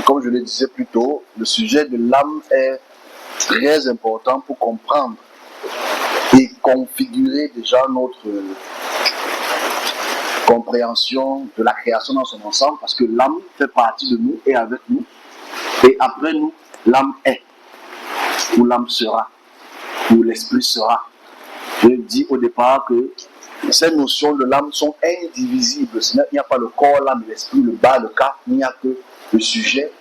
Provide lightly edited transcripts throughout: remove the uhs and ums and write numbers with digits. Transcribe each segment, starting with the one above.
Comme je le disais plus tôt, le sujet de l'âme est très important pour comprendre et configurer déjà notre compréhension de la création dans son ensemble, parce que l'âme fait partie de nous et avec nous, et après nous, l'âme est, ou l'âme sera, ou l'esprit sera. Je dis au départ que ces notions de l'âme sont indivisibles. Il n'y a pas le corps, l'âme et l'esprit, le bas, le cas, il n'y a que le sujet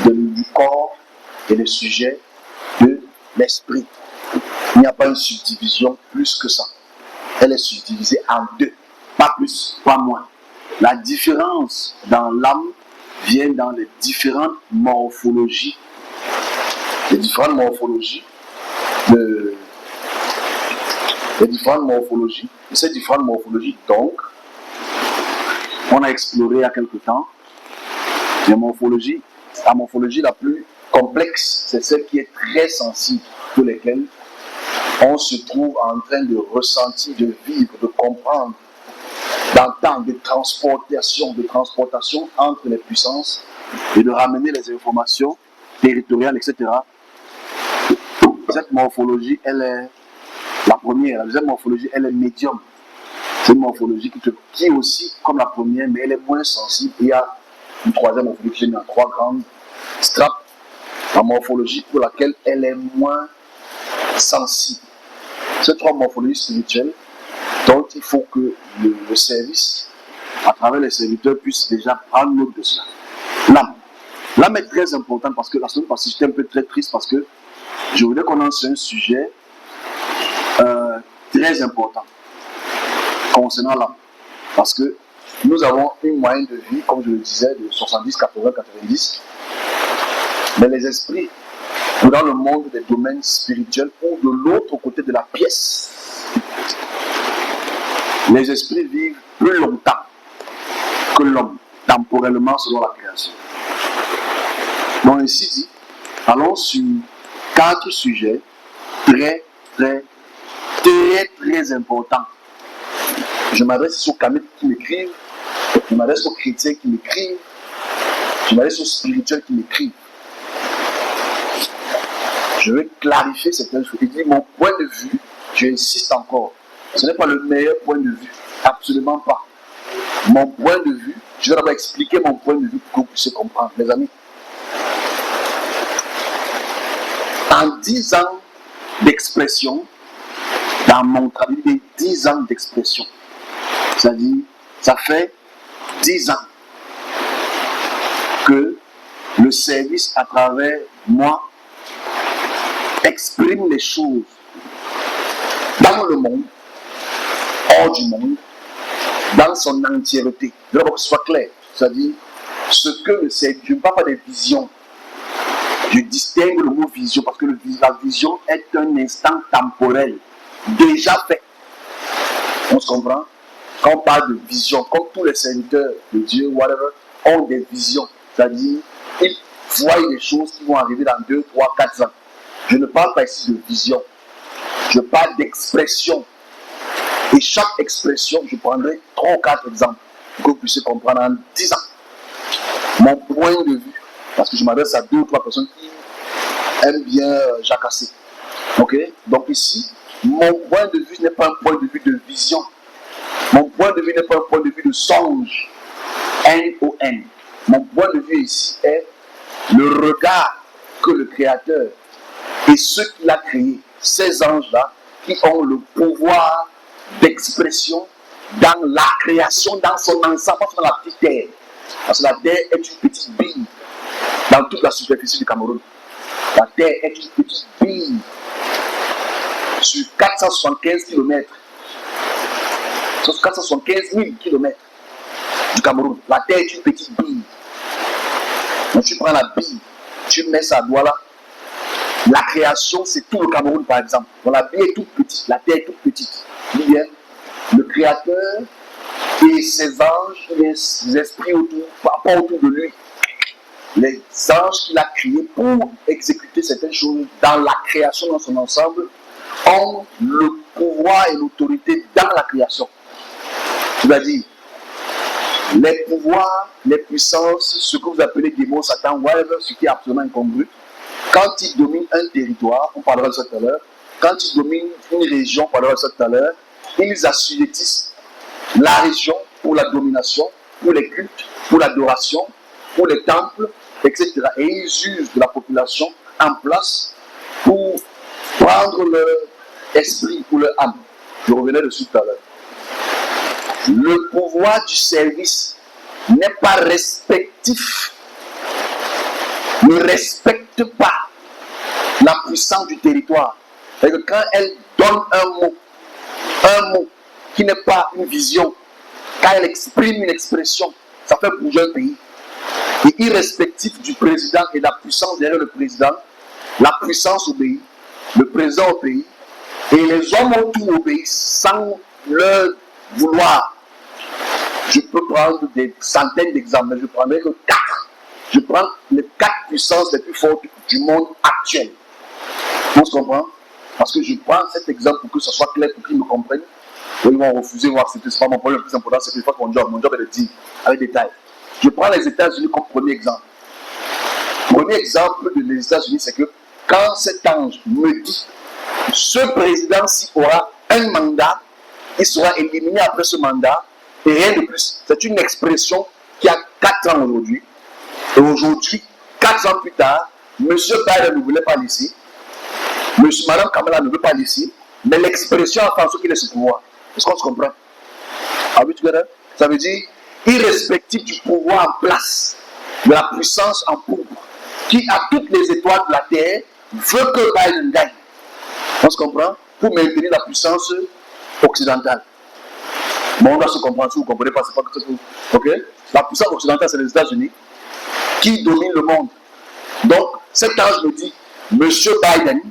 du corps et le sujet de l'esprit. Il n'y a pas une subdivision plus que ça. Elle est subdivisée en deux, pas plus, pas moins. La différence dans l'âme vient dans les différentes morphologies. Les différentes morphologies et ces différentes morphologies, donc, on a exploré il y a quelque temps la morphologie la plus complexe, c'est celle qui est très sensible, pour lesquelles on se trouve en train de ressentir, de vivre, de comprendre, d'entendre, de transportation entre les puissances et de ramener les informations territoriales, etc. Cette morphologie, elle est la première. La deuxième morphologie, elle est médium. C'est une morphologie qui est aussi comme la première, mais elle est moins sensible. Il y a une troisième morphologie qui est dans trois grandes strates. La morphologie pour laquelle elle est moins sensible. Ces trois morphologies spirituelles dont il faut que le service, à travers les serviteurs, puisse déjà prendre note de cela. L'âme. L'âme est très importante parce que la semaine passée, j'étais un peu très triste parce que je voulais qu'on lance un sujet très important concernant l'âme. Parce que nous avons une moyenne de vie, comme je le disais, de 70, 80, 90. Mais les esprits, dans le monde des domaines spirituels ou de l'autre côté de la pièce, les esprits vivent plus longtemps que l'homme, temporellement selon la création. Donc ainsi dit, allons sur 4 sujets très importants. Je m'adresse aux caméras qui m'écrivent, je m'adresse aux chrétiens qui m'écrivent, je m'adresse aux spirituels qui m'écrivent. Je vais clarifier certaines choses. Je dis mon point de vue, j'insiste encore, ce n'est pas le meilleur point de vue, absolument pas. Mon point de vue, je vais d'abord expliquer mon point de vue pour que vous puissiez comprendre, mes amis. En 10 ans d'expression, dans mon travail, 10 ans d'expression, c'est-à-dire, ça fait 10 ans que le service à travers moi exprime les choses dans le monde, hors du monde, dans son entièreté. Je veux que ce soit clair, c'est-à-dire, ce que le service, je ne parle pas des visions, je distingue le mot vision parce que la vision est un instant temporel déjà fait. On se comprend? Quand on parle de vision, comme tous les serviteurs de Dieu, whatever, ont des visions, c'est-à-dire ils voient des choses qui vont arriver dans 2, 3, 4 ans. Je ne parle pas ici de vision, je parle d'expression. Et chaque expression, je prendrai 3 ou 4 exemples pour que vous puissiez comprendre en 10 ans. Mon point de vue, parce que je m'adresse à 2 ou 3 personnes qui aiment bien jacasser. Ok? Donc ici, mon point de vue n'est pas un point de vue de vision. Mon point de vue n'est pas un point de vue de songe. N-O-N. Mon point de vue ici est le regard que le Créateur et ceux qu'il a créés, ces anges-là, qui ont le pouvoir d'expression dans la création, dans son ensemble, pas dans la petite terre. Parce que la terre est une petite bille dans toute la superficie du Cameroun. La terre est une petite bille sur 475 km. Sur 475 000 km du Cameroun. La terre est une petite bille. Donc tu prends la bille, tu mets ça à doigt là. La création, c'est tout le Cameroun par exemple. Donc la bille est toute petite, la terre est toute petite. Bien, le Créateur et ses anges, les esprits autour, pas autour de lui. Les anges qu'il a créés pour exécuter certaines choses dans la création dans son ensemble ont le pouvoir et l'autorité dans la création. C'est-à-dire, les pouvoirs, les puissances, ce que vous appelez démons, Satan, whatever, ce qui est absolument incongru, quand ils dominent un territoire, on parlera de ça tout à l'heure, quand ils dominent une région, on parlera de ça tout à l'heure, ils assujettissent la région pour la domination, pour les cultes, pour l'adoration, pour les temples, etc. Et ils usent de la population en place pour prendre leur esprit ou leur âme. Je revenais dessus tout à l'heure. Le pouvoir du service n'est pas respectif, ne respecte pas la puissance du territoire. C'est-à-dire que quand elle donne un mot qui n'est pas une vision, quand elle exprime une expression, ça fait bouger un pays. Et irrespectif du président et de la puissance derrière le président, la puissance obéit, le président obéit, et les hommes autour obéissent sans leur vouloir. Je peux prendre des centaines d'exemples, mais je ne prendrai que 4. Je prends les 4 puissances les plus fortes du monde actuel. On se comprend? Parce que je prends cet exemple pour que ce soit clair, pour qu'ils me comprennent. Ils vont refuser, voir que ce n'est pas mon problème le plus important, c'est que je fasse mon job. Mon job est de dire avec détail. Je prends les États-Unis comme premier exemple. Premier exemple des États-Unis, c'est que quand cet ange me dit ce président-ci aura un mandat, il sera éliminé après ce mandat, et rien de plus. C'est une expression qui a 4 ans aujourd'hui. Et aujourd'hui, 4 ans plus tard, M. Biden ne voulait pas laisser. Mme Kamala ne veut pas laisser. Mais l'expression a fait en sorte qu'il ait ce pouvoir. Est-ce qu'on se comprend? Ah oui, ça veut dire, irrespectif du pouvoir en place, de la puissance en cours, qui a toutes les étoiles de la terre, veut que Biden gagne. On se comprend? Pour maintenir la puissance occidentale. Bon, on doit se comprendre. Si vous ne comprenez pas, c'est pas que c'est tout. Ok? La puissance occidentale, c'est les États-Unis qui dominent le monde. Donc, cet ange me dit, M. Biden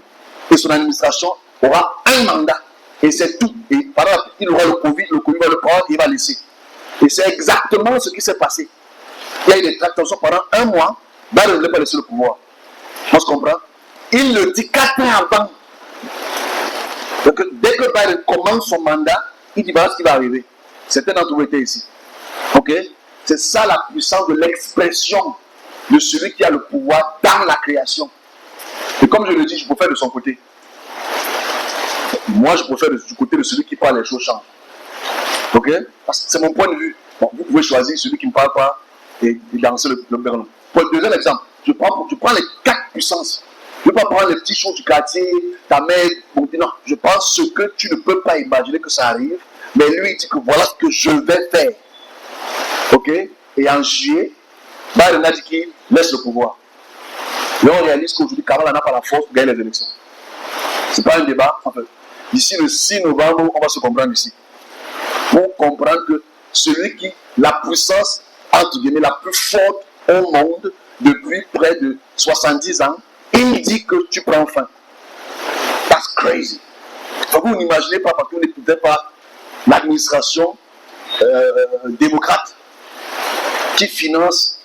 et son administration aura un mandat. Et c'est tout. Et par exemple, il aura le Covid va le prendre et il va laisser. Et c'est exactement ce qui s'est passé. Il y a eu des tractations pendant 1 mois. Biden ne voulait pas laisser le pouvoir. On se comprend? Il le dit 4 ans avant. Donc, dès que Biden commence son mandat, il dit voilà ce qui va arriver. Certains d'entre vous étaient ici. Ok? C'est ça la puissance de l'expression de celui qui a le pouvoir dans la création. Et comme je le dis, je préfère de son côté. Moi, je préfère du côté de celui qui parle, les choses changent. Ok? Parce que c'est mon point de vue. Bon, vous pouvez choisir celui qui ne parle pas et lancer le ballon. Pour le deuxième exemple, je prends les 4 puissances. Je ne vais pas prendre les petits choses du quartier, ta mère, bon, non. Je prends ce que tu ne peux pas imaginer que ça arrive, mais lui, il dit que voilà ce que je vais faire. Ok? Et en juillet, Biden a dit qu'il laisse le pouvoir. Et on réalise qu'aujourd'hui, Kamala n'a pas la force pour gagner les élections. Ce n'est pas un débat, en fait. D'ici le 6 novembre, on va se comprendre ici. Pour comprendre que celui qui, la puissance, entre guillemets, la plus forte au monde, depuis près de 70 ans, il dit que tu prends fin. That's crazy. Donc vous n'imaginez pas, parce que vous n'écoutez pas l'administration démocrate qui finance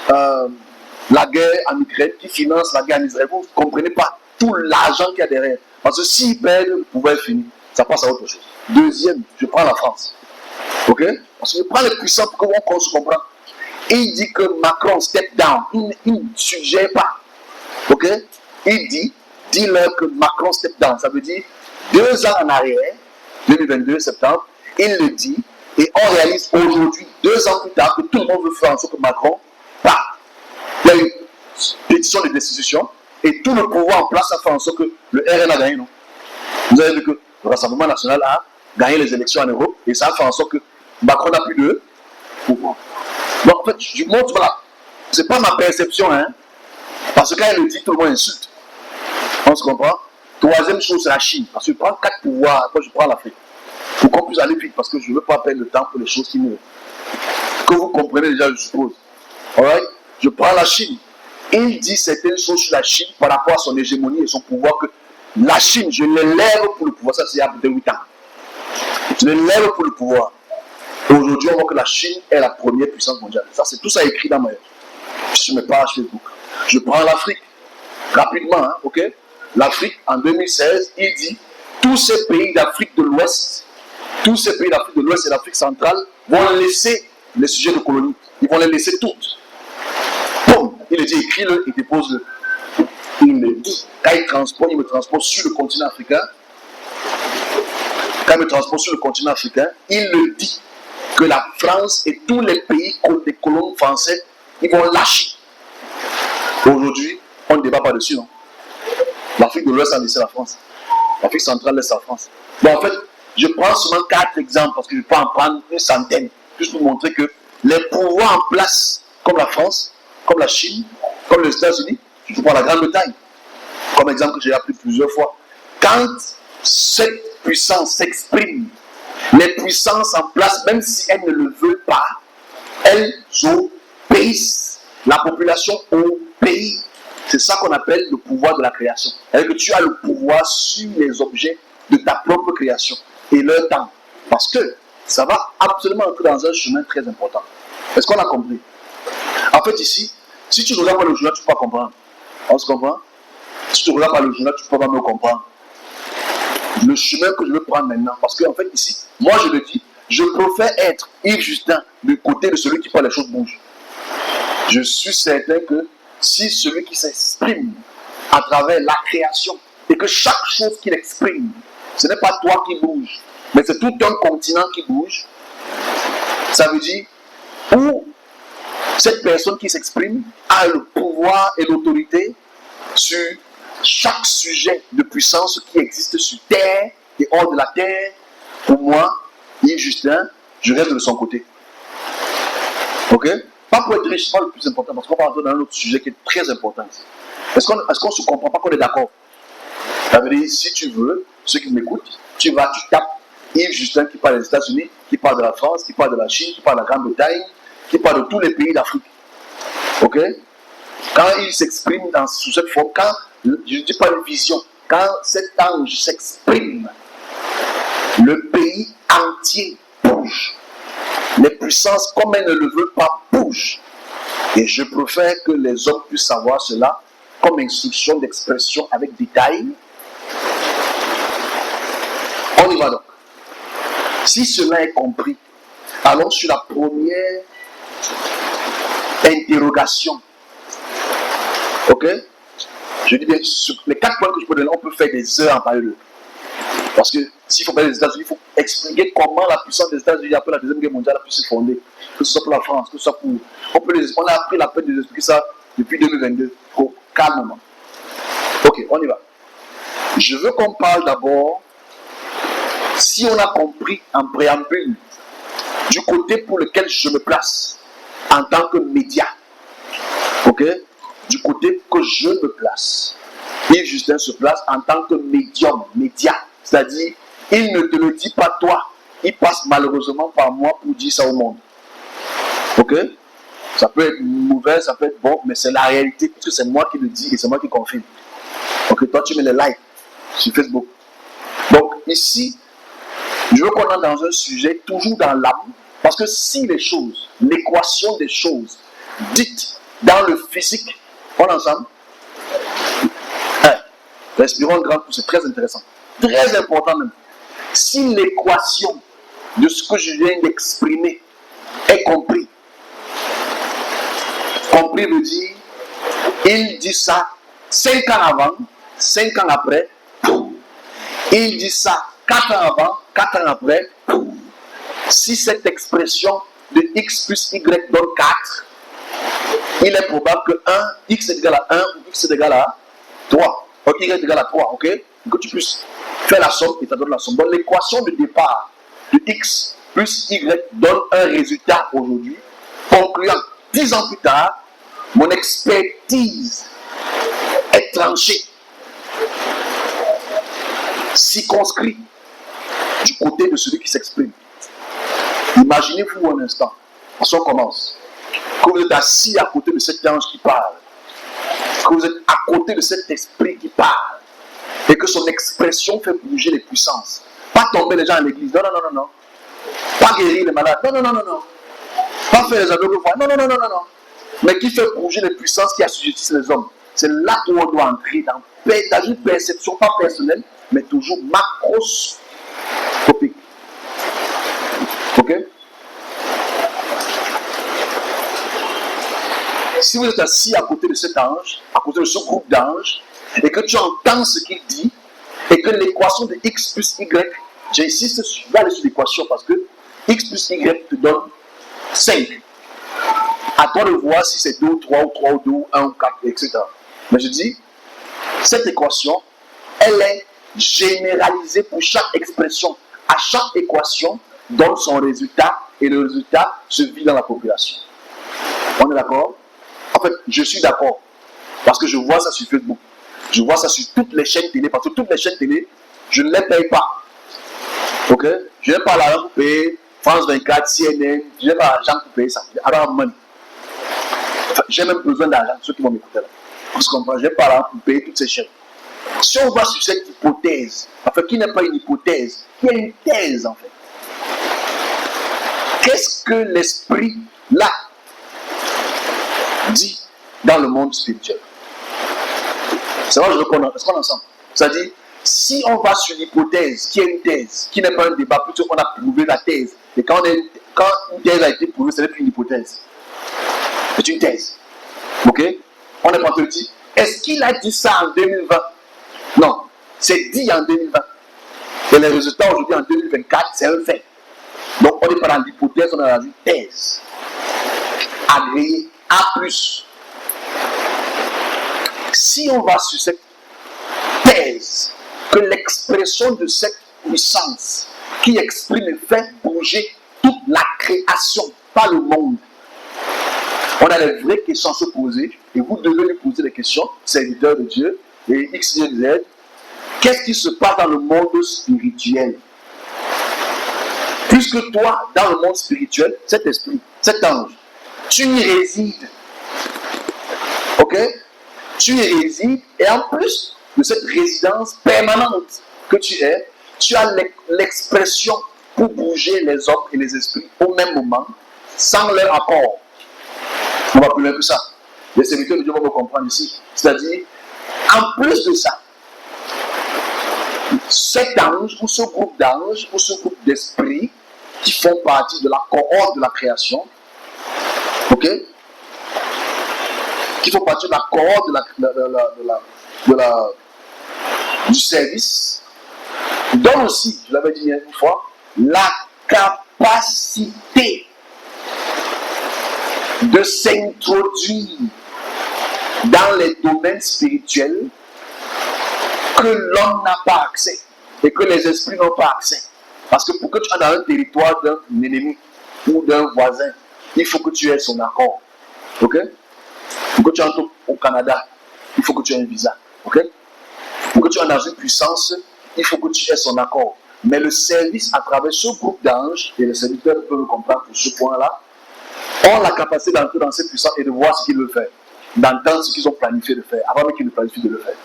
la guerre en Ukraine, qui finance la guerre en Israël. Vous ne comprenez pas tout l'argent qu'il y a derrière. Parce que s'ils perdent, le pouvoir est fini. Ça passe à autre chose. Deuxième, je prends la France. Ok? Parce que je prends les puissants pour qu'on se comprenne. Il dit que Macron step down. Il ne suggère pas. Ok? Il dit, dis-leur que Macron step down. Ça veut dire 2 ans en arrière, 2022, septembre, il le dit, et on réalise aujourd'hui, 2 ans plus tard, que tout le monde veut faire en sorte que Macron part. Il y a eu une pétition de destitution, et tout le pouvoir en place a fait en sorte que le RN a gagné, non? Vous avez vu que le Rassemblement national a gagné les élections en Europe, et ça a fait en sorte que Macron n'a plus de pouvoir. Donc en fait, je montre, voilà, c'est pas ma perception, hein, parce que quand elle le dit, tout le monde insulte. On se comprend? Troisième chose, c'est la Chine, parce que je prends 4 pouvoirs, après je prends l'Afrique. Pour qu'on puisse aller vite, parce que je ne veux pas perdre le temps pour les choses qui nous... Que vous comprenez déjà, je suppose. Alright? Je prends la Chine. Il dit certaines choses sur la Chine par rapport à son hégémonie et son pouvoir, que la Chine, je l'élève pour le pouvoir. Ça, c'est il y a peut-être 8 ans. Je l'élève pour le pouvoir. Et aujourd'hui, on voit que la Chine est la première puissance mondiale. Ça, c'est tout ça écrit dans sur mes pages Facebook. Je prends l'Afrique. Rapidement, hein, ok? L'Afrique, en 2016, il dit tous ces pays d'Afrique de l'Ouest, tous ces pays d'Afrique de l'Ouest et d'Afrique centrale vont laisser les sujets de colonie. Ils vont les laisser toutes. Boum, il le dit, écris-le, il dépose-le. Il le dit. Quand il me transpose sur le continent africain, il le dit que la France et tous les pays des colons français, ils vont lâcher. Aujourd'hui, on ne débat pas dessus, non? L'Afrique de l'Ouest a laissé la France. L'Afrique centrale laisse la France. Bon, en fait, je prends seulement 4 exemples parce que je peux en prendre une centaine, juste pour montrer que les pouvoirs en place, comme la France, comme la Chine, comme les États-Unis, je prends la Grande-Bretagne, comme exemple que j'ai appris plusieurs fois. Quand cette puissance s'exprime, les puissances en place, même si elles ne le veulent pas, elles obéissent. La population obéit. C'est ça qu'on appelle le pouvoir de la création. C'est-à-dire que tu as le pouvoir sur les objets de ta propre création et leur temps. Parce que ça va absolument entrer dans un chemin très important. Est-ce qu'on a compris? En fait, ici, si tu ne regardes pas le journal, tu ne peux pas comprendre. On se comprend? Si tu ne regardes pas le journal, tu ne peux pas me comprendre. Le chemin que je veux prendre maintenant, parce qu'en fait, ici, moi je le dis, je préfère être Yves Justin du côté de celui qui parle les choses bougent. Je suis certain que si celui qui s'exprime à travers la création et que chaque chose qu'il exprime, ce n'est pas toi qui bouge, mais c'est tout un continent qui bouge, ça veut dire où cette personne qui s'exprime a le pouvoir et l'autorité sur chaque sujet de puissance qui existe sur terre et hors de la terre. Pour moi, Yves Justin, je reste de son côté. Ok? Pas pour être riche, c'est pas le plus important, parce qu'on va entrer dans un autre sujet qui est très important. Est-ce qu'on se comprend pas qu'on est d'accord? Ça veut dire, si tu veux, ceux qui m'écoutent, tu tapes Yves Justin qui parle des États-Unis, qui parle de la France, qui parle de la Chine, qui parle de la Grande-Bretagne, qui parle de tous les pays d'Afrique. Ok? Quand il s'exprime sous cette forme, quand, je ne dis pas une vision, quand cet ange s'exprime, le pays entier bouge. Les puissances, comme elles ne le veulent pas, bougent. Et je préfère que les hommes puissent savoir cela comme instruction d'expression avec détail. On y va donc. Si cela est compris, allons sur la première interrogation. Ok? Je dis bien, sur les 4 points que je peux donner, on peut faire des heures en parler d'eux. Parce que s'il faut parler des États-Unis, il faut expliquer comment la puissance des États-Unis après la Deuxième Guerre mondiale a pu se fonder. Que ce soit pour la France, que ce soit pour... On a pris la peine de expliquer ça depuis 2022. Oh, calmement. Ok, on y va. Je veux qu'on parle d'abord, si on a compris en préambule, du côté pour lequel je me place en tant que média. Ok? Du côté que je me place. Yves Justin se place en tant que médium, média. C'est-à-dire, il ne te le dit pas toi. Il passe malheureusement par moi pour dire ça au monde. Ok? Ça peut être mauvais, ça peut être bon, mais c'est la réalité parce que c'est moi qui le dis et c'est moi qui confirme. Ok? Toi, tu mets les likes sur Facebook. Donc, ici, je veux qu'on entre dans un sujet toujours dans l'âme. Parce que si les choses, l'équation des choses dites dans le physique, on est ensemble? Respirons grand coup, c'est très intéressant. Très important même. Si l'équation de ce que je viens d'exprimer est compris, compris veut dire, il dit ça 5 ans avant, 5 ans après, il dit ça 4 ans avant, 4 ans après. Si cette expression de x plus y donne 4, il est probable que 1, x est égal à 1 ou x est égal à 3. Y est égal à 3, ok? Que tu puisses faire la somme et ça donne la somme. Donc l'équation de départ de x plus y donne un résultat aujourd'hui, concluant 10 ans plus tard, mon expertise est tranchée, circonscrit du côté de celui qui s'exprime. Imaginez-vous un instant, parce qu'on commence, que vous êtes assis à côté de cet ange qui parle, que vous êtes à côté de cet esprit qui parle, et que son expression fait bouger les puissances. Pas tomber les gens à l'église, non, non, non, non, non. Pas guérir les malades, non, non, non, non, non. Pas faire les aveugles voir, non, non, non, non, non, non. Mais qui fait bouger les puissances qui assujettissent les hommes. C'est là où on doit entrer dans une perception pas personnelle, mais toujours macroscopique. Ok? si vous êtes assis à côté de cet ange, à côté de ce groupe d'anges, et que tu entends ce qu'il dit, et que l'équation de x plus y, j'insiste sur l'équation parce que x plus y te donne 5. À toi de voir si c'est 2 ou 3 ou 3 ou 2 ou 1 ou 4, etc. Mais je dis, cette équation, elle est généralisée pour chaque expression. À chaque équation, donne son résultat et le résultat se vit dans la population. On est d'accord? En fait, je suis d'accord parce que je vois ça sur Facebook. Je vois ça sur toutes les chaînes télé parce que toutes les chaînes télé, je ne les paye pas. Ok? Je n'ai pas l'argent pour payer France 24, CNN, je n'ai pas l'argent pour payer ça. Alors, money. Enfin, j'ai même besoin d'argent, ceux qui vont m'écouter là. Vous comprenez? Je n'ai pas l'argent pour payer toutes ces chaînes. Si on va sur cette hypothèse, enfin, qui n'est pas une hypothèse, qui est une thèse en fait. Qu'est-ce que l'esprit là dit dans le monde spirituel? C'est vrai, je reprends ensemble. C'est-à-dire, si on va sur l'hypothèse, qui est une thèse, qui n'est pas un débat, plutôt qu'on a prouvé la thèse. Et quand une thèse a été prouvée, ce n'est plus une hypothèse. C'est une thèse. Ok? On est pas en train de dire, est-ce qu'il a dit ça en 2020? Non, c'est dit en 2020. Et les résultats aujourd'hui en 2024, c'est un fait. Donc on n'est pas dans l'hypothèse, on est dans une thèse. Agréée A+. Si on va sur cette thèse, que l'expression de cette puissance qui exprime et fait bouger toute la création, pas le monde, on a les vraies questions à se poser et vous devez lui poser des questions, serviteur de Dieu, et X, Y, Z. Qu'est-ce qui se passe dans le monde spirituel? Puisque toi, dans le monde spirituel, cet esprit, cet ange, tu y résides. Ok? Tu y résides et en plus de cette résidence permanente que tu es, tu as l'expression pour bouger les hommes et les esprits au même moment, sans leur accord. On va plus loin que ça. Les serviteurs de Dieu vont me comprendre ici. C'est-à-dire, en plus de ça, cet ange ou ce groupe d'anges ou ce groupe d'esprits qui font partie de la cohorte de la création, ok, qui font partie de la cohorte du service, donne aussi, je l'avais dit une fois, la capacité de s'introduire dans les domaines spirituels que l'homme n'a pas accès et que les esprits n'ont pas accès. Parce que pour que tu sois dans un territoire d'un ennemi ou d'un voisin, il faut que tu aies son accord. Ok? Pour que tu entres au Canada, il faut que tu aies un visa. Ok? Pour que tu entres dans une puissance, il faut que tu aies son accord. Mais le service à travers ce groupe d'anges, et les serviteurs peuvent me comprendre pour ce point-là, ont la capacité d'entrer dans cette puissance et de voir ce qu'ils veulent faire, d'entendre ce qu'ils ont planifié de faire, avant même qu'ils ne planifient de le faire.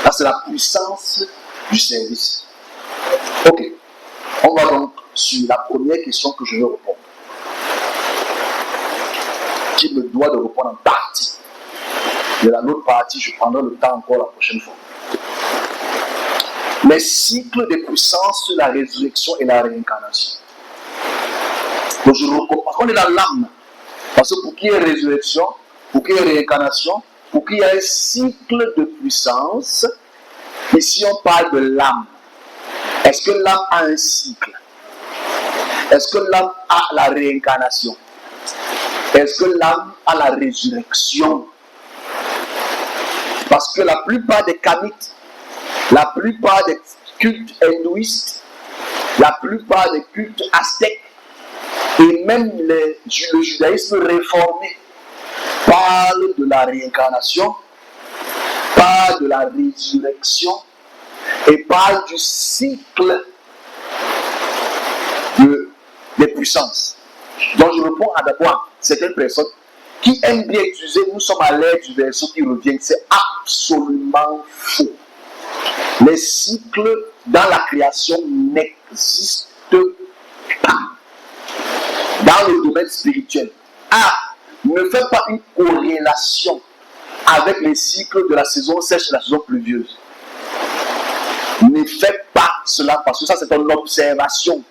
Là, c'est la puissance du service. Ok. On va donc sur la première question que je veux répondre. Qui me doit de répondre en partie. Et l'autre partie, je prendrai le temps encore la prochaine fois. Les cycles des puissances, la résurrection et la réincarnation. Donc je recommence. Parce qu'on est dans l'âme. Parce que pour qu'il y ait résurrection, pour qu'il y ait réincarnation, pour qu'il y ait un cycle de puissance, ici on parle de l'âme. Est-ce que l'âme a un cycle? Est-ce que l'âme a la réincarnation? Est-ce que l'âme a la résurrection? Parce que la plupart des kamites, la plupart des cultes hindouistes, la plupart des cultes aztèques et même le judaïsme réformé parlent de la réincarnation, parlent de la résurrection et parlent du cycle des puissances. Donc je réponds à d'abord certaines personnes qui aiment bien utiliser, nous sommes à l'ère du verset qui revient. C'est absolument faux. Les cycles dans la création n'existent pas. Dans le domaine spirituel. Ne fais pas une corrélation avec les cycles de la saison sèche et la saison pluvieuse. Ne fais pas cela parce que ça c'est une observation.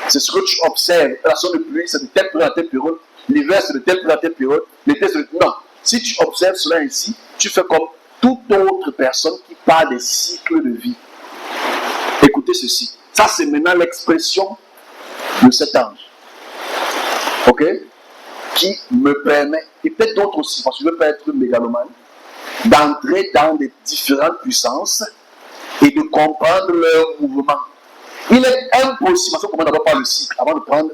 C'est ce que tu observes. La saison de pluie, c'est de telle période à telle période. l'hiver c'est de telle période à telle période, l'été c'est de... Non. Si tu observes cela ainsi, tu fais comme toute autre personne qui parle des cycles de vie. Écoutez ceci. Ça, c'est maintenant l'expression de cet ange. Ok? Qui me permet, et peut-être d'autres aussi, parce que je ne veux pas être mégalomane, d'entrer dans des différentes puissances et de comprendre leur mouvement. Il est impossible, parce qu'on commence d'abord par le cycle, avant de prendre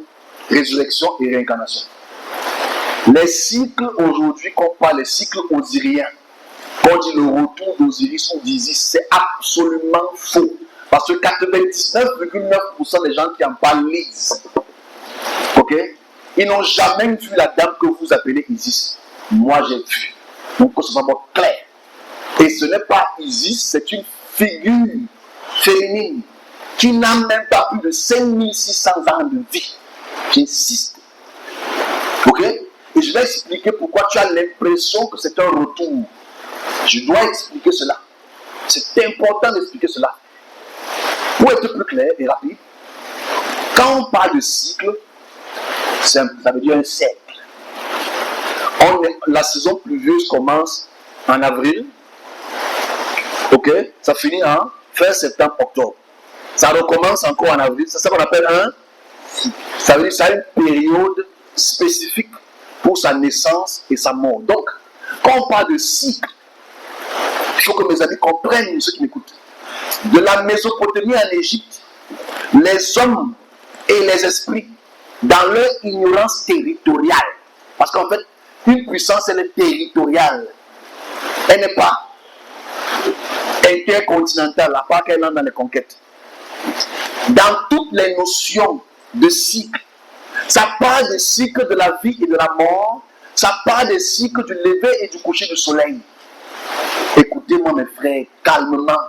résurrection et réincarnation. Les cycles aujourd'hui, qu'on parle, les cycles osiriens, qu'on dit le retour d'Osiris ou d'Isis, c'est absolument faux. Parce que 99,9% des gens qui en parlent lisent. Ok? Ils n'ont jamais vu la dame que vous appelez Isis. Moi, j'ai vu. Donc, c'est vraiment clair. Et ce n'est pas Isis, c'est une figure féminine qui n'a même pas plus de 5600 ans de vie. J'insiste. Ok? Et je vais expliquer pourquoi tu as l'impression que c'est un retour. Je dois expliquer cela. C'est important d'expliquer cela. Pour être plus clair et rapide, quand on parle de cycle, ça veut dire un cercle. La saison pluvieuse commence en avril, ok? Ça finit en fin septembre, octobre. Ça recommence encore en avril, c'est ça qu'on appelle un cycle. Ça veut dire que ça a une période spécifique pour sa naissance et sa mort. Donc, quand on parle de cycle, il faut que mes amis comprennent, ceux qui m'écoutent. De la Mésopotamie en Égypte, les hommes et les esprits, dans leur ignorance territoriale, parce qu'en fait, une puissance, elle est territoriale. Elle n'est pas intercontinentale, à part qu'elle entre dans les conquêtes. Dans toutes les notions de cycle, ça parle des cycles de la vie et de la mort, ça parle des cycles du lever et du coucher du soleil. Écoutez-moi mes frères, calmement,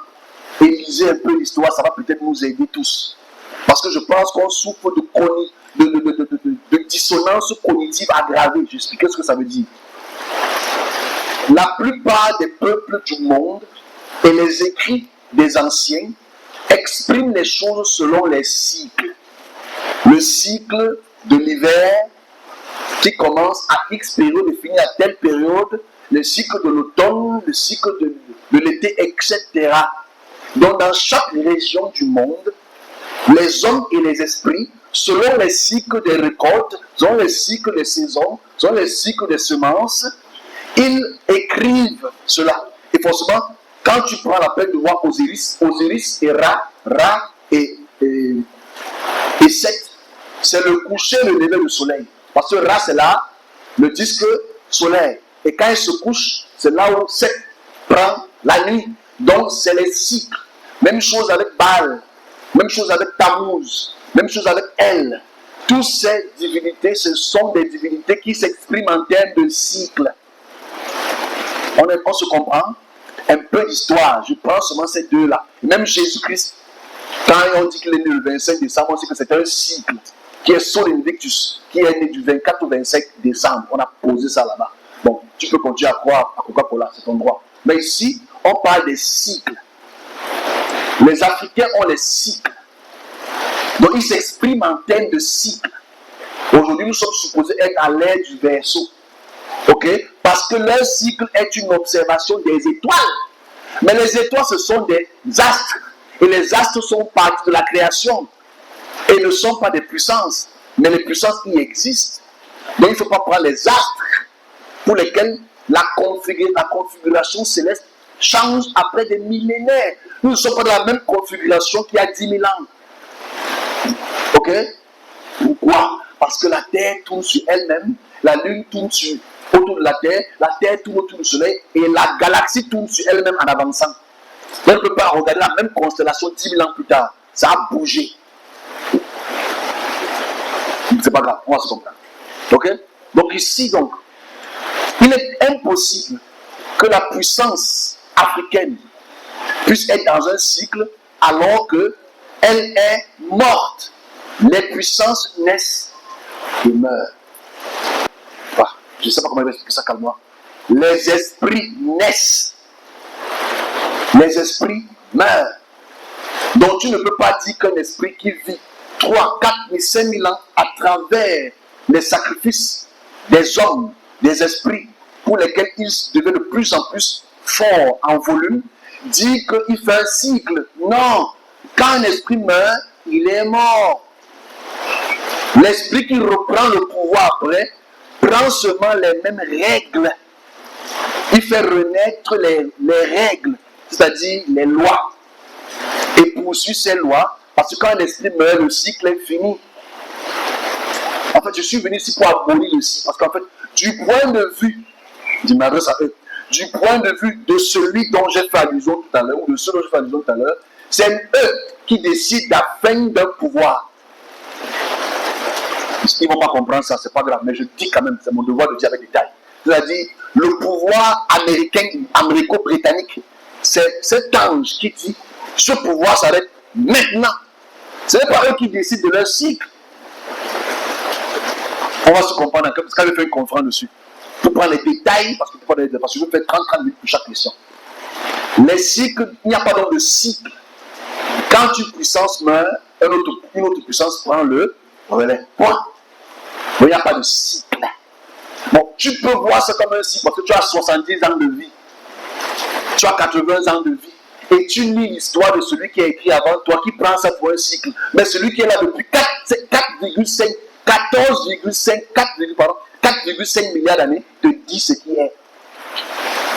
et lisez un peu l'histoire, ça va peut-être nous aider tous. Parce que je pense qu'on souffre de dissonance cognitive aggravée. Je vais expliquer ce que ça veut dire. La plupart des peuples du monde et les écrits des anciens expriment les choses selon les cycles. Le cycle de l'hiver qui commence à X période et finit à telle période, le cycle de l'automne, le cycle de l'été, etc. Donc dans chaque région du monde, les hommes et les esprits, selon les cycles des récoltes, selon les cycles des saisons, selon les cycles des semences, ils écrivent cela. Et forcément, quand tu prends la peine de voir Osiris, Osiris et Ra et Seth, c'est le coucher et le lever du soleil. Parce que Ra, c'est là le disque solaire. Et quand il se couche, c'est là où Seth prend la nuit. Donc, c'est les cycles. Même chose avec Baal, même chose avec Tammuz, même chose avec El. Toutes ces divinités, ce sont des divinités qui s'expriment en termes de cycle. On se comprend? Un peu d'histoire, je prends seulement ces deux-là. Même Jésus-Christ, quand on dit qu'il est né le 25 décembre, on sait que c'est un cycle qui est Sol Invictus, qui est né du 24 au 25 décembre. On a posé ça là-bas. Bon, tu peux continuer à croire à Coca-Cola, c'est ton droit. Mais ici, on parle des cycles. Les Africains ont les cycles. Donc, ils s'expriment en termes de cycles. Aujourd'hui, nous sommes supposés être à l'ère du Verseau. Ok? Parce que leur cycle est une observation des étoiles. Mais les étoiles, ce sont des astres. Et les astres sont partie de la création. Et ne sont pas des puissances. Mais les puissances y existent. Donc, il ne faut pas prendre les astres pour lesquels la configuration céleste change après des millénaires. Nous ne sommes pas dans la même configuration qu'il y a 10 000 ans. Ok? Pourquoi? Parce que la Terre tourne sur elle-même, la Lune tourne autour de la Terre tourne autour du Soleil, et la galaxie tourne sur elle-même en avançant. On ne peut pas regarder la même constellation 10 000 ans plus tard. Ça a bougé. C'est pas grave, on va se comprendre. Ok? Donc ici, donc, il est impossible que la puissance africaine puisse être dans un cycle alors qu'elle est morte. Les puissances naissent et meurent. Enfin, je ne sais pas comment je vais expliquer ça calmement. Les esprits naissent. Les esprits meurent. Donc tu ne peux pas dire qu'un esprit qui vit 3, 4 000, 5 000 ans à travers les sacrifices des hommes, des esprits, pour lesquels il devient de plus en plus fort en volume, dit qu'il fait un cycle. Non, quand un esprit meurt, il est mort. L'esprit qui reprend le pouvoir après prend seulement les mêmes règles. Il fait renaître les règles, c'est-à-dire les lois, et poursuit ces lois, parce que quand un esprit meurt, le cycle est fini. En fait, je suis venu ici pour abolir le cycle, parce qu'en fait, du point de vue, je m'adresse à eux, du point de vue de celui dont j'ai fait allusion tout à l'heure, ou de ceux dont j'ai fait allusion tout à l'heure, c'est eux qui décident à la fin d'un pouvoir. Ils ne vont pas comprendre ça, c'est pas grave, mais je dis quand même, c'est mon devoir de dire avec détail. C'est-à-dire, le pouvoir américain, américo-britannique, c'est cet ange qui dit, ce pouvoir s'arrête maintenant. Ce n'est pas eux qui décident de leur cycle. On va se comprendre, parce que je vais faire une conférence dessus. Pour prendre les détails, parce que je vais faire 30 minutes pour chaque question. Les cycles, il n'y a pas donc de cycle. Quand une puissance meurt, une autre puissance prend le relais. Point. Il n'y a pas de cycle. Bon, tu peux voir ça comme un cycle parce que tu as 70 ans de vie. Tu as 80 ans de vie. Et tu lis l'histoire de celui qui a écrit avant toi, qui prend ça pour un cycle. Mais celui qui est là depuis 4,5 milliards d'années te dit ce qui est.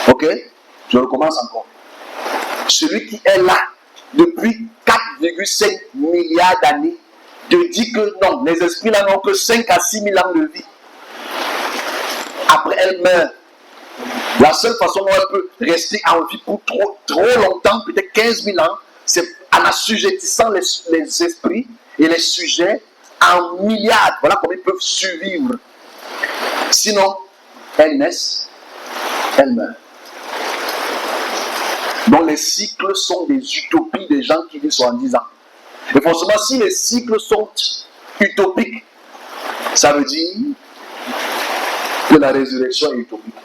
Ok? Je recommence encore. Celui qui est là depuis 4,5 milliards d'années te dit que non, les esprits là n'ont que 5 à 6 000 ans de vie. Après, elle meurt. La seule façon où elle peut rester en vie pour trop longtemps, peut-être 15 000 ans, c'est en assujettissant les esprits et les sujets en milliards. Voilà comment ils peuvent survivre. Sinon, elles naissent, elles meurent. Donc les cycles sont des utopies des gens qui vivent 70 ans. Et forcément, si les cycles sont utopiques, ça veut dire que la résurrection est utopique.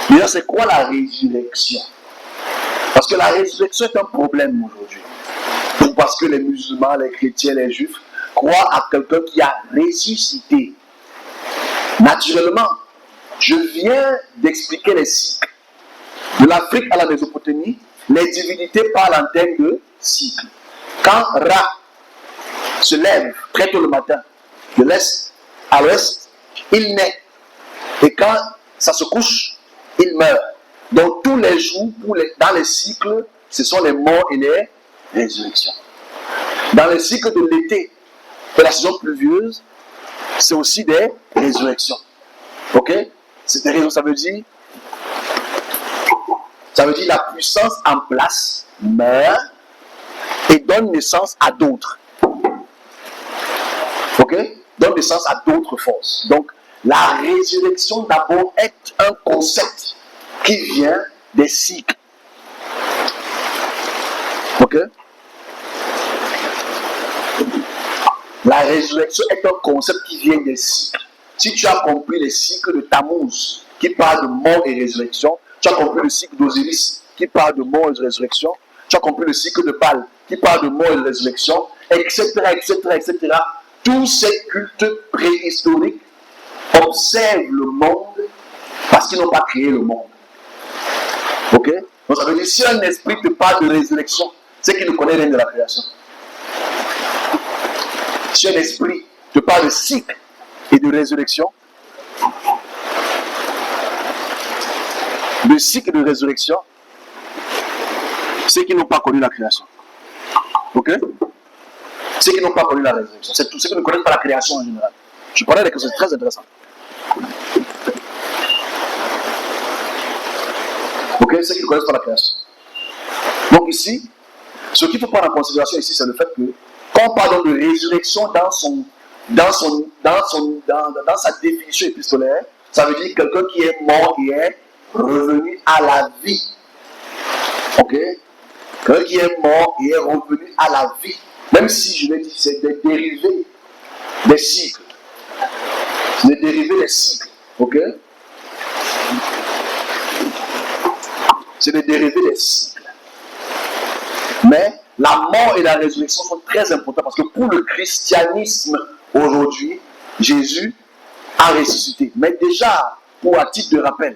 D'ailleurs, c'est quoi la résurrection? Parce que la résurrection est un problème aujourd'hui. Parce que les musulmans, les chrétiens, les juifs croient à quelqu'un qui a ressuscité. Naturellement, je viens d'expliquer les cycles. De l'Afrique à la Mésopotamie, les divinités parlent en termes de cycle. Quand Ra se lève très tôt le matin, de l'est à l'ouest, il naît. Et quand ça se couche, il meurt. Donc tous les jours, dans les cycles, ce sont les morts et les résurrections. Dans les cycles de l'été et la saison pluvieuse, c'est aussi des résurrections. Ok? C'est des résurrections, ça veut dire la puissance en place meurt et donne naissance à d'autres. Ok? Donne naissance à d'autres forces. Donc, la résurrection d'abord est un concept qui vient des cycles. Ok? La résurrection est un concept qui vient des cycles. Si tu as compris les cycles de Tammuz, qui parle de mort et résurrection, tu as compris le cycle d'Osiris, qui parle de mort et résurrection, tu as compris le cycle de Baal, qui parle de mort et résurrection, etc., etc., etc. Tous ces cultes préhistoriques observent le monde parce qu'ils n'ont pas créé le monde. Ok? Donc ça veut dire, si un esprit te parle de résurrection, c'est qu'il ne connaît rien de la création. Si un esprit te parle de cycle et de résurrection, le cycle de résurrection, c'est qu'ils n'ont pas connu la création. Ok? C'est qu'ils n'ont pas connu la résurrection. C'est tout ce qui ne connaissent pas la création en général. Je parlais avec eux, c'est très intéressant. Ok? C'est qu'ils ne connaissent pas la création. Donc ici, ce qu'il faut prendre en considération ici, c'est le fait que quand on parle de résurrection dans sa définition épistolaire, ça veut dire quelqu'un qui est mort et est revenu à la vie. Ok? Quelqu'un qui est mort et est revenu à la vie. Même si je l'ai dit, c'est des dérivés des cycles. C'est des dérivés des cycles. Ok? C'est des dérivés des cycles. Mais la mort et la résurrection sont très importants parce que pour le christianisme aujourd'hui, Jésus a ressuscité. Mais déjà, pour à titre de rappel,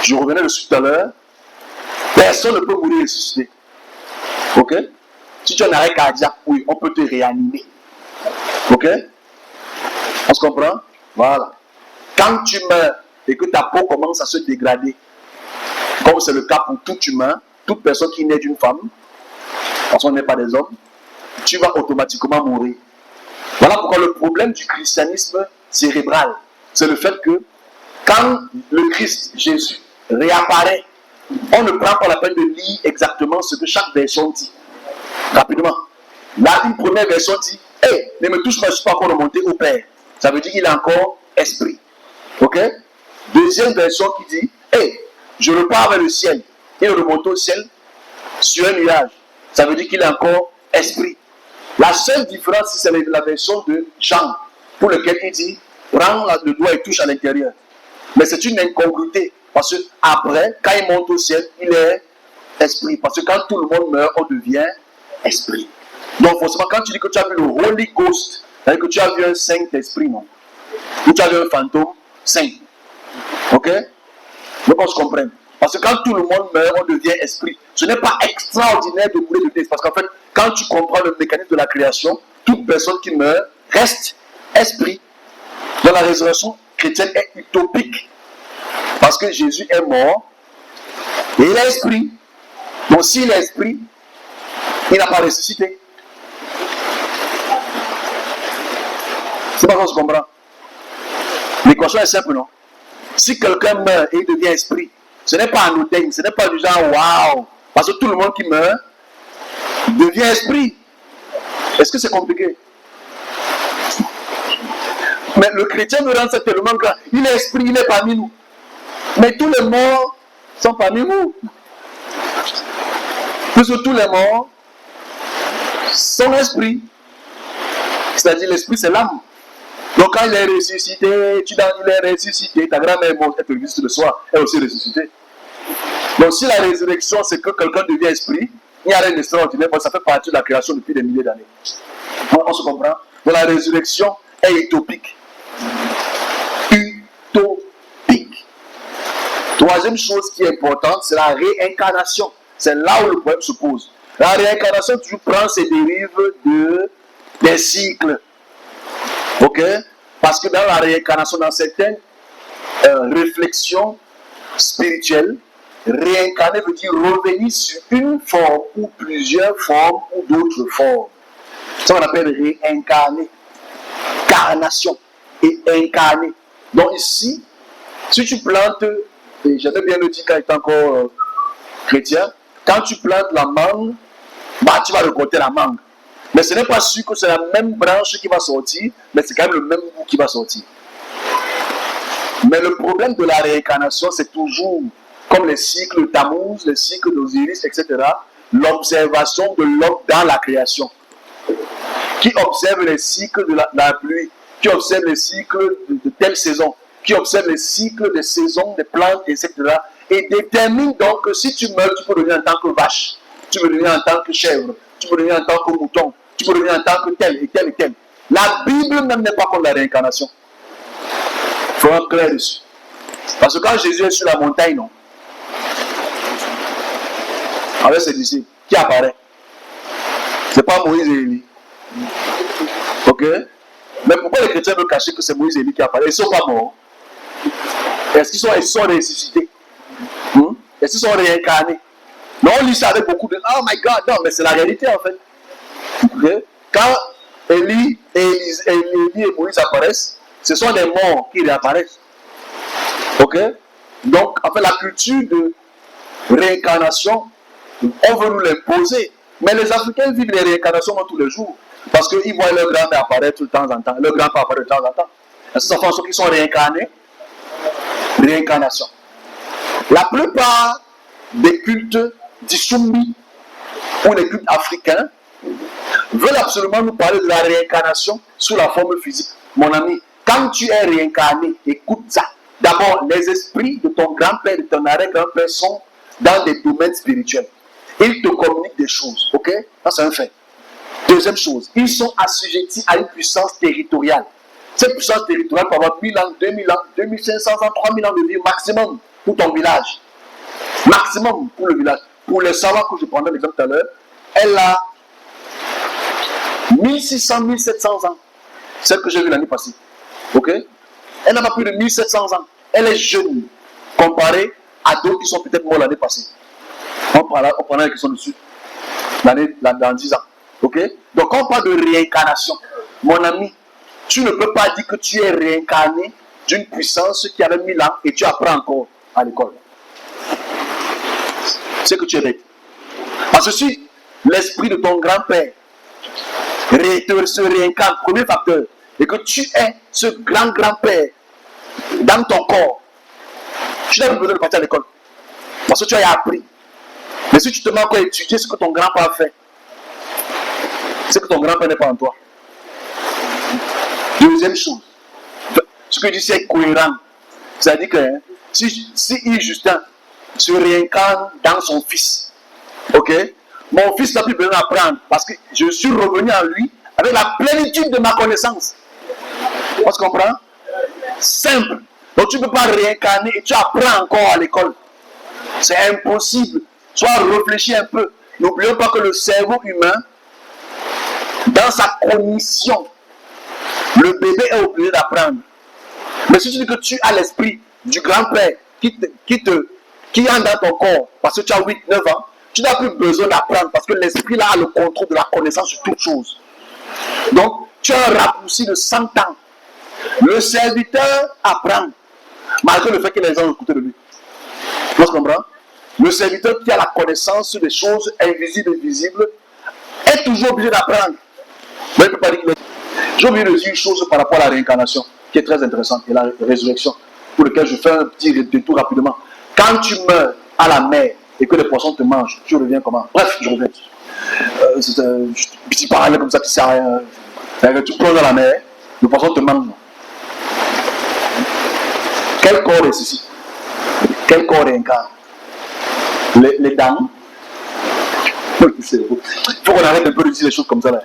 je revenais dessus tout à l'heure, personne ne peut mourir ressuscité. Ok? Si tu as un arrêt cardiaque, oui, on peut te réanimer. Ok? On se comprend? Voilà. Quand tu meurs et que ta peau commence à se dégrader, comme c'est le cas pour tout humain, toute personne qui naît d'une femme, parce qu'on n'est pas des hommes, tu vas automatiquement mourir. Voilà pourquoi le problème du christianisme cérébral, c'est le fait que quand le Christ, Jésus, réapparaît, on ne prend pas la peine de lire exactement ce que chaque version dit. Rapidement. Là, une première version dit, hey, ne me touche pas, je ne suis pas encore remonté au Père. Ça veut dire qu'il a encore esprit. Ok? Deuxième version qui dit, hey, je repars vers le ciel. Il remonte au ciel sur un nuage. Ça veut dire qu'il a encore esprit. La seule différence, c'est la version de Jean, pour lequel il dit, prends le doigt et touche à l'intérieur. Mais c'est une incongruité. Parce que après, quand il monte au ciel, il est esprit. Parce que quand tout le monde meurt, on devient esprit. Donc forcément, quand tu dis que tu as vu le Holy Ghost, c'est-à-dire que tu as vu un Saint-Esprit, non? Ou tu as vu un fantôme saint. Ok? Donc on se comprenne. Parce que quand tout le monde meurt, on devient esprit. Ce n'est pas extraordinaire de mourir de tête. Parce qu'en fait, quand tu comprends le mécanisme de la création, toute personne qui meurt reste esprit. Donc la résurrection chrétienne est utopique. Parce que Jésus est mort et il est esprit. Donc s'il est esprit, il n'a pas ressuscité. C'est pas qu'on se comprend. L'équation est simple, non? Si quelqu'un meurt et il devient esprit, ce n'est pas anodin, ce n'est pas du genre waouh. Parce que tout le monde qui meurt devient esprit. Est-ce que c'est compliqué? Mais le chrétien nous rend ça tellement grand. Il est esprit, il est parmi nous. Mais tous les morts sont parmi nous. Puisque tous les morts sont esprit. C'est-à-dire l'esprit, c'est l'âme. Donc quand il est ressuscité, tu dis il est ressuscité, ta grand-mère est morte, elle te visite le soir, elle est aussi ressuscitée. Donc si la résurrection, c'est que quelqu'un devient esprit, il n'y a rien d'extraordinaire, ça fait partie de la création depuis des milliers d'années. On se comprend? Donc la résurrection est utopique. Utopique. Troisième chose qui est importante, c'est la réincarnation. C'est là où le problème se pose. La réincarnation toujours prend ses dérives des cycles. Ok? Parce que dans la réincarnation, dans certaines réflexions spirituelles, réincarner veut dire revenir sur une forme ou plusieurs formes ou d'autres formes. Ça on appelle réincarner. Carnation et incarner. Donc ici, si tu plantes, et j'avais bien le dit quand j'étais encore chrétien, quand tu plantes la mangue, bah, tu vas récolter la mangue. Mais ce n'est pas sûr que c'est la même branche qui va sortir, mais c'est quand même le même goût qui va sortir. Mais le problème de la réincarnation, c'est toujours, comme les cycles de Tammuz, les cycles d'Osiris, etc., l'observation de l'homme dans la création. Qui observe les cycles de la pluie, qui observe les cycles de telle saison, qui observe les cycles des saisons, des plantes, etc., et détermine donc que si tu meurs, tu peux devenir en tant que vache, tu peux devenir en tant que chèvre, tu peux devenir en tant que mouton, tu peux devenir en tant que tel et tel et tel. La Bible même n'est pas contre la réincarnation. Il faut être clair dessus. Parce que quand Jésus est sur la montagne, non, avec ses disciples, qui apparaît? Ce n'est pas Moïse et Élie. Ok? Mais pourquoi les chrétiens veulent cacher que c'est Moïse et Élie qui apparaissent? Ils ne sont pas morts. Est-ce qu'ils sont ressuscités? Est-ce qu'ils sont réincarnés? Non, on lit ça avec beaucoup de oh my God, non, mais c'est la réalité en fait. Okay? Quand Élie et Moïse apparaissent, ce sont des morts qui réapparaissent. Ok? Donc, en fait, la culture de réincarnation, on veut nous l'imposer. Mais les Africains vivent les réincarnations tous les jours. Parce qu'ils voient leur grand-mère apparaître de temps en temps, leur grand-père apparaître de temps en temps. Et ce sont ceux qui sont réincarnés. Réincarnation. La plupart des cultes d'Issumbi ou les cultes africains veulent absolument nous parler de la réincarnation sous la forme physique. Mon ami, quand tu es réincarné, écoute ça. D'abord, les esprits de ton grand-père et de ton arrière-grand-père sont dans des domaines spirituels. Ils te communiquent des choses, ok? Ça, c'est un fait. Deuxième chose, ils sont assujettis à une puissance territoriale. Cette puissance territoriale peut avoir 1000 ans, 2000 ans, 2500 ans, 3000 ans de vie maximum pour ton village. Maximum pour le village. Pour les savoirs que je prendrai l'exemple tout à l'heure, elle a 1600, 1700 ans. Celle que j'ai vue l'année passée. Ok? Elle n'a pas plus de 1700 ans. Elle est jeune comparée à d'autres qui sont peut-être morts l'année passée. On prendra la question dessus dans 10 ans. Ok? Donc, quand on parle de réincarnation, mon ami, tu ne peux pas dire que tu es réincarné d'une puissance qui avait 1000 ans et tu apprends encore à l'école. C'est que tu es bête. Parce que si l'esprit de ton grand-père se réincarne, premier facteur, et que tu es ce grand-grand-père dans ton corps, tu n'as pas besoin de partir à l'école. Parce que tu as appris. Mais si tu te mets encore à étudier ce que ton grand-père a fait, c'est que ton grand-père n'est pas en toi. Deuxième chose, ce que je dis c'est cohérent. C'est-à-dire que si Yves Justin se réincarne dans son fils, ok, mon fils n'a plus besoin d'apprendre parce que je suis revenu en lui avec la plénitude de ma connaissance. On se comprend? Simple. Donc tu ne peux pas réincarner et tu apprends encore à l'école. C'est impossible. Soit réfléchis un peu. N'oublions pas que le cerveau humain, dans sa cognition, le bébé est obligé d'apprendre. Mais si tu dis que tu as l'esprit du grand-père qui entre dans ton corps parce que tu as 8-9 ans, tu n'as plus besoin d'apprendre parce que l'esprit là a le contrôle de la connaissance sur toute chose. Donc, tu as un raccourci de 100 ans. Le serviteur apprend, malgré le fait que les gens ont écouté de lui. Tu comprends? Le serviteur qui a la connaissance des choses invisibles et visibles est toujours obligé d'apprendre. Mais il ne peut pas dire qu'il est... J'ai oublié de dire une chose par rapport à la réincarnation, qui est très intéressante, et la résurrection, pour laquelle je fais un petit détour rapidement. Quand tu meurs à la mer et que les poissons te mangent, tu reviens comment? Bref, je reviens. C'est un petit parallèle comme ça qui sert à rien. Tu plonges dans la mer, le poisson te mange. Quel corps est ceci? Quel corps réincarne? Les dents? Il faut qu'on arrête un peu de dire les choses comme ça là.